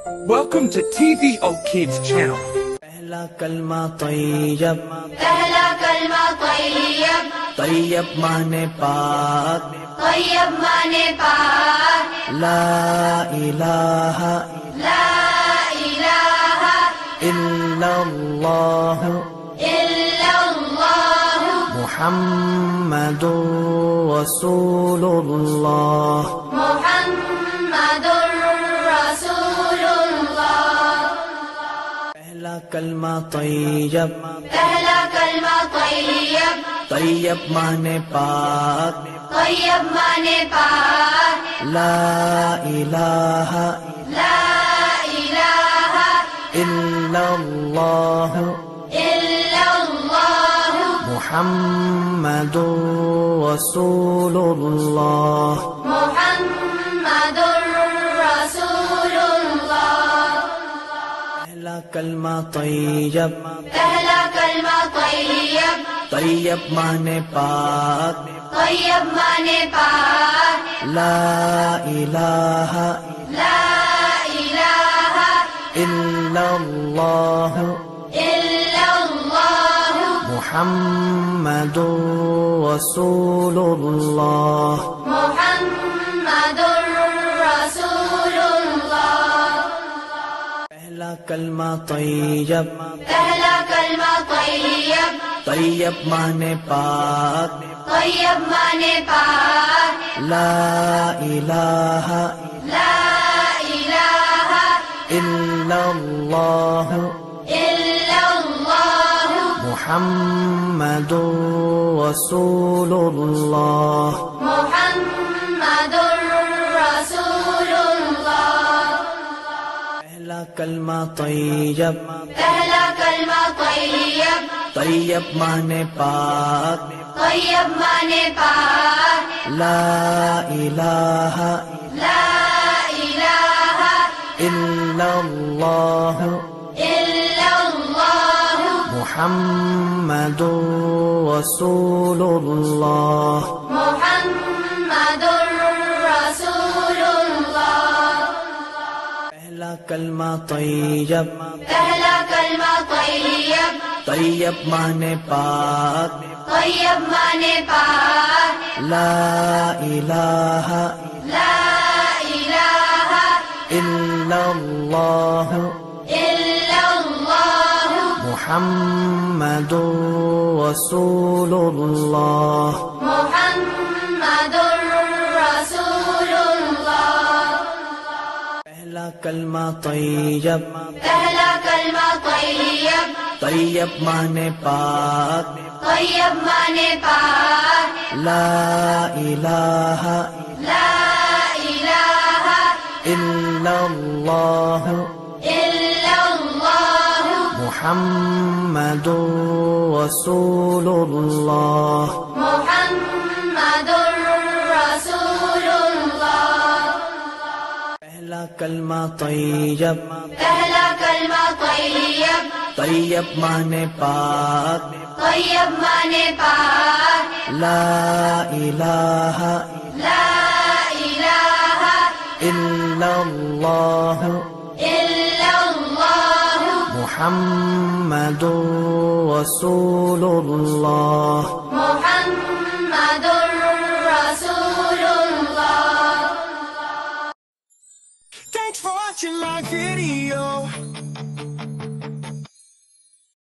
Welcome to TVO Kids channel. پہلا کلمہ طیب، پہلا کلمہ طیب، طیب مانے پاک، طیب مانے پاک، لا الہ لا الہ الا اللہ الا اللہ محمد رسول اللہ۔ محمد رسول اللہ۔ پہلا کلمہ طیب، پہلا کلمہ طیب، طیب مانے پاک، طیب مانے پاک، لا الہ لا الہ الا اللہ الا اللہ محمد رسول اللہ۔ محمد رسول اللہ۔ پہلا کلمہ طیب، پہلا کلمہ طیب، طیب مانے پاک، طیب مانے پاک، لا الہ لا الہ الا اللہ الا اللہ محمد رسول اللہ۔ محمد رسول اللہ۔ پہلا کلمہ طیب، پہلا کلمہ طیب، طیب مانے پاک، طیب مانے پاک، لا الہ لا الہ الا اللہ الا اللہ محمد رسول اللہ۔ محمد رسول اللہ۔ پہلا کلمہ طیب، پہلا کلمہ طیب، طیب مانے پاک، طیب مانے پاک، لا الہ لا الہ الا اللہ الا اللہ محمد رسول اللہ۔ محمد رسول اللہ۔ پہلا کلمہ طیب، پہلا کلمہ طیب، طیب مانے پاک، طیب مانے پاک، لا الہ لا الہ الا اللہ الا اللہ محمد رسول اللہ۔ محمد رسول اللہ۔ پہلا کلمہ طیب، پہلا کلمہ طیب، طیب مانے پاک، طیب مانے پاک، لا الہ لا الہ الا اللہ الا اللہ محمد رسول اللہ۔ محمد رسول اللہ۔ پہلا کلمہ طیب، پہلا کلمہ طیب، طیب مانے پاک، طیب مانے پاک، لا الہ لا الہ الا اللہ الا اللہ محمد رسول اللہ۔ محمد رسول اللہ۔ Thanks for watching my video.